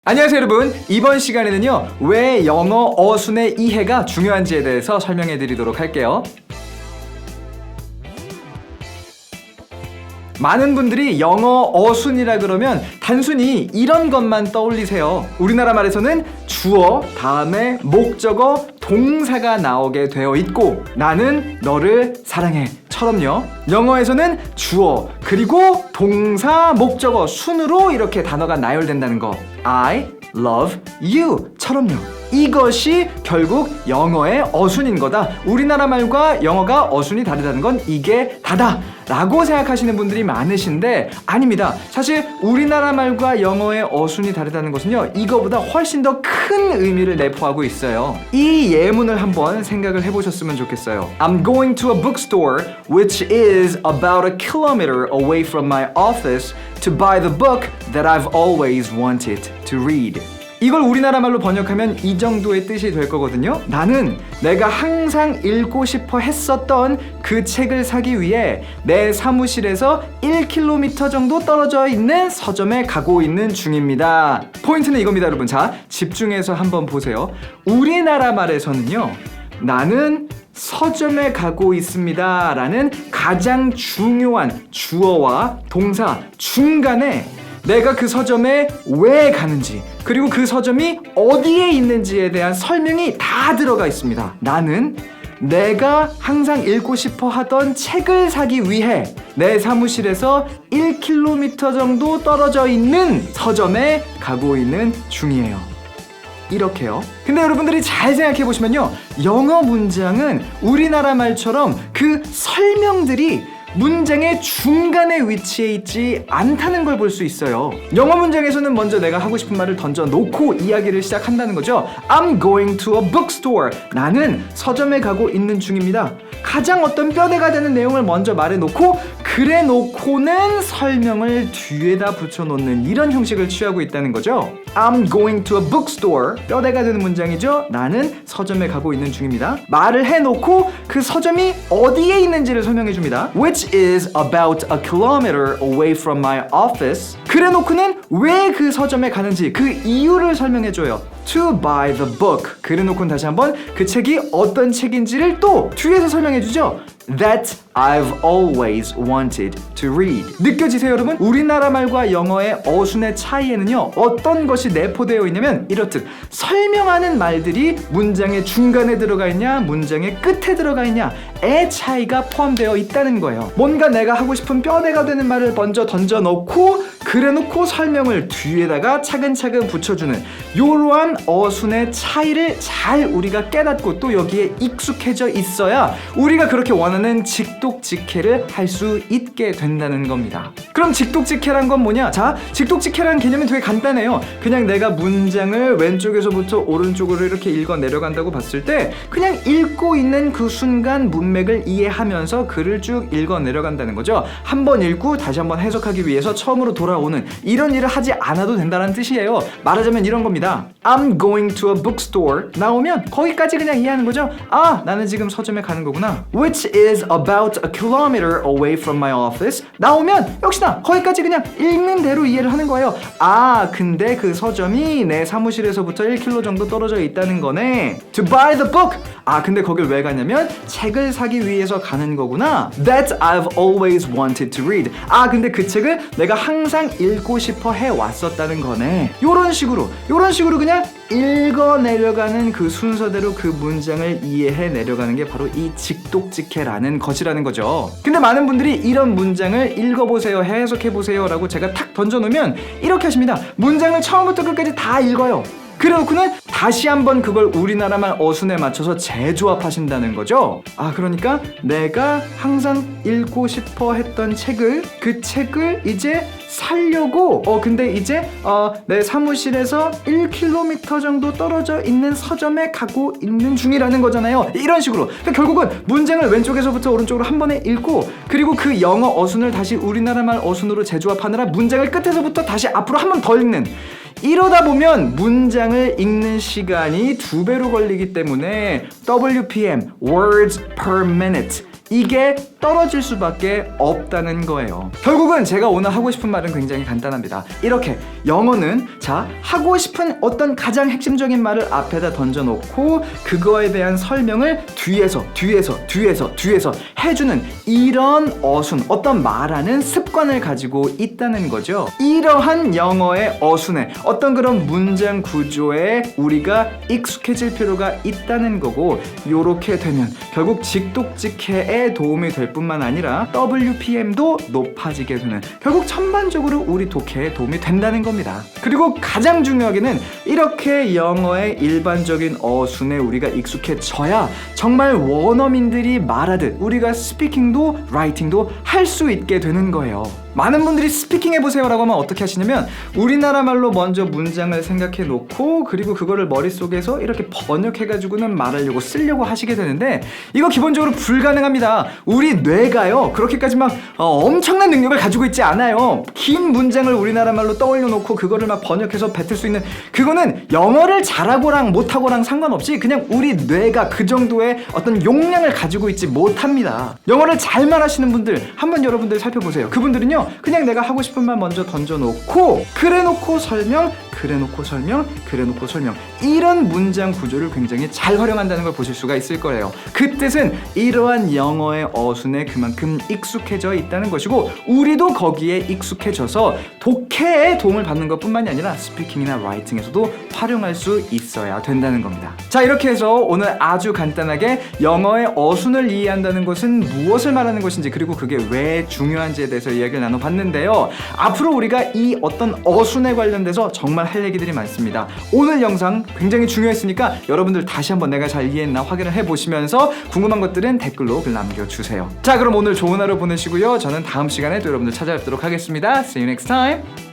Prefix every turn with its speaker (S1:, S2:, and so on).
S1: 안녕하세요 여러분. 이번 시간에는요 왜 영어 어순의 이해가 중요한지에 대해서 설명해 드리도록 할게요. 많은 분들이 영어 어순이라 그러면 단순히 이런 것만 떠올리세요. 우리나라 말에서는 주어, 다음에 목적어, 동사가 나오게 되어 있고 나는 너를 사랑해 처럼요. 영어에서는 주어, 그리고 동사, 목적어 순으로 이렇게 단어가 나열된다는 거. I love you 처럼요. 이것이 결국 영어의 어순인 거다. 우리나라 말과 영어가 어순이 다르다는 건 이게 다다 라고 생각하시는 분들이 많으신데 아닙니다. 사실 우리나라 말과 영어의 어순이 다르다는 것은요 이거보다 훨씬 더 큰 의미를 내포하고 있어요. 이 예문을 한번 생각을 해보셨으면 좋겠어요. I'm going to a bookstore which is about a kilometer away from my office to buy the book that I've always wanted to read. 이걸 우리나라 말로 번역하면 이 정도의 뜻이 될 거거든요. 나는 내가 항상 읽고 싶어 했었던 그 책을 사기 위해 내 사무실에서 1km 정도 떨어져 있는 서점에 가고 있는 중입니다. 포인트는 이겁니다, 여러분. 자, 집중해서 한번 보세요. 우리나라 말에서는요, 나는 서점에 가고 있습니다 라는 가장 중요한 주어와 동사 중간에 내가 그 서점에 왜 가는지 그리고 그 서점이 어디에 있는지에 대한 설명이 다 들어가 있습니다. 나는 내가 항상 읽고 싶어 하던 책을 사기 위해 내 사무실에서 1km 정도 떨어져 있는 서점에 가고 있는 중이에요. 이렇게요. 근데 여러분들이 잘 생각해 보시면요, 영어 문장은 우리나라 말처럼 그 설명들이 문장의 중간에 위치해 있지 않다는 걸 볼 수 있어요. 영어 문장에서는 먼저 내가 하고 싶은 말을 던져 놓고 이야기를 시작한다는 거죠. I'm going to a bookstore. 나는 서점에 가고 있는 중입니다. 가장 어떤 뼈대가 되는 내용을 먼저 말해 놓고 그래 놓고는 설명을 뒤에다 붙여 놓는 이런 형식을 취하고 있다는 거죠. I'm going to a bookstore. 뼈대가 되는 문장이죠. 나는 서점에 가고 있는 중입니다. 말을 해 놓고 그 서점이 어디에 있는지를 설명해 줍니다. Which is about a kilometer away from my office. 그래 놓고는 왜 그 서점에 가는지 그 이유를 설명해 줘요. To buy the book. 그래 놓고는 다시 한번 그 책이 어떤 책인지를 또 뒤에서 설명해 주죠. That I've always wanted to read. 느껴지세요, 여러분? 우리나라 말과 영어의 어순의 차이에는요 어떤 것이 내포되어 있냐면 이렇듯 설명하는 말들이 문장의 중간에 들어가 있냐 문장의 끝에 들어가 있냐의 차이가 포함되어 있다는 거예요. 뭔가 내가 하고 싶은 뼈대가 되는 말을 먼저 던져 놓고 그래 놓고 설명을 뒤에다가 차근차근 붙여주는 이러한 어순의 차이를 잘 우리가 깨닫고 또 여기에 익숙해져 있어야 우리가 그렇게 원하는 직독직해를 할 수 있게 된다는 겁니다. 그럼 직독직해란 건 뭐냐? 자, 직독직해라는 개념은 되게 간단해요. 그냥 내가 문장을 왼쪽에서부터 오른쪽으로 이렇게 읽어 내려간다고 봤을 때 그냥 읽고 있는 그 순간 문맥을 이해하면서 글을 쭉 읽어 내려간다는 거죠. 한번 읽고 다시 한번 해석하기 위해서 처음으로 돌아오는 이런 일을 하지 않아도 된다는 뜻이에요. 말하자면 이런 겁니다. I'm going to a bookstore 나오면 거기까지 그냥 이해하는 거죠. 아, 나는 지금 서점에 가는 거구나. Which is about a kilometer away from my office 나오면 역시나 거기까지 그냥 읽는 대로 이해를 하는 거예요. 아, 근데 그 서점이 내 사무실에서부터 1km 정도 떨어져 있다는 거네. To buy the book. 아, 근데 거길 왜 가냐면 책을 사기 위해서 가는 거구나. That I've always wanted to read. 아, 근데 그 책을 내가 항상 읽고 싶어 해왔었다는 거네. 요런 식으로 그냥 읽어 내려가는 그 순서대로 그 문장을 이해해 내려가는 게 바로 이 직독직해라는 것이라는 거죠. 근데 많은 분들이 이런 문장을 읽어보세요, 해석해보세요 라고 제가 탁 던져놓으면 이렇게 하십니다. 문장을 처음부터 끝까지 다 읽어요. 그래놓고는 다시 한번 그걸 우리나라 말 어순에 맞춰서 재조합하신다는 거죠. 아, 그러니까 내가 항상 읽고 싶어 했던 책을 그 책을 이제 살려고 근데 이제 내 사무실에서 1km 정도 떨어져 있는 서점에 가고 있는 중이라는 거잖아요. 이런 식으로. 그러니까 결국은 문장을 왼쪽에서부터 오른쪽으로 한 번에 읽고 그리고 그 영어 어순을 다시 우리나라 말 어순으로 재조합하느라 문장을 끝에서부터 다시 앞으로 한 번 더 읽는, 이러다 보면 문장을 읽는 시간이 2배로 걸리기 때문에 WPM, Words per Minute, 이게 떨어질 수밖에 없다는 거예요. 결국은 제가 오늘 하고 싶은 말은 굉장히 간단합니다. 이렇게 영어는 자, 하고 싶은 어떤 가장 핵심적인 말을 앞에다 던져놓고 그거에 대한 설명을 뒤에서 해주는 이런 어떤 말하는 습관을 가지고 있다는 거죠. 이러한 영어의 어순에 어떤 그런 문장 구조에 우리가 익숙해질 필요가 있다는 거고, 요렇게 되면 결국 직독직해에 도움이 될 뿐만 아니라 WPM도 높아지게 되는, 결국 전반적으로 우리 독해에 도움이 된다는 겁니다. 그리고 가장 중요하게는 이렇게 영어의 일반적인 어순에 우리가 익숙해져야 정말 원어민들이 말하듯 우리가 스피킹도 라이팅도 할 수 있게 되는 거예요. 많은 분들이 스피킹 해보세요 라고 하면 어떻게 하시냐면 우리나라 말로 먼저 문장을 생각해 놓고 그리고 그거를 머릿속에서 이렇게 번역해가지고는 말하려고 쓰려고 하시게 되는데, 이거 기본적으로 불가능합니다. 우리 뇌가요 그렇게까지 막 엄청난 능력을 가지고 있지 않아요. 긴 문장을 우리나라 말로 떠올려 놓고 그거를 막 번역해서 뱉을 수 있는, 그거는 영어를 잘하고랑 못하고랑 상관없이 그냥 우리 뇌가 그 정도의 어떤 용량을 가지고 있지 못합니다. 영어를 잘 말하시는 분들 한번 여러분들 살펴보세요. 그분들은요 그냥 내가 하고 싶은 말 먼저 던져놓고 그래놓고 설명 이런 문장 구조를 굉장히 잘 활용한다는 걸 보실 수가 있을 거예요. 그 뜻은 이러한 영어의 어순에 그만큼 익숙해져 있다는 것이고, 우리도 거기에 익숙해져서 독해에 도움을 받는 것뿐만이 아니라 스피킹이나 라이팅에서도 활용할 수 있어야 된다는 겁니다. 자, 이렇게 해서 오늘 아주 간단하게 영어의 어순을 이해한다는 것은 무엇을 말하는 것인지, 그리고 그게 왜 중요한지에 대해서 이야기를 나눠봤는데요. 앞으로 우리가 이 어떤 어순에 관련돼서 정말 할 얘기들이 많습니다. 오늘 영상 굉장히 중요했으니까 여러분들 다시 한번 내가 잘 이해했나 확인을 해보시면서 궁금한 것들은 댓글로 글 남겨주세요. 자, 그럼 오늘 좋은 하루 보내시고요. 저는 다음 시간에 또 여러분들 찾아뵙도록 하겠습니다. See you next time.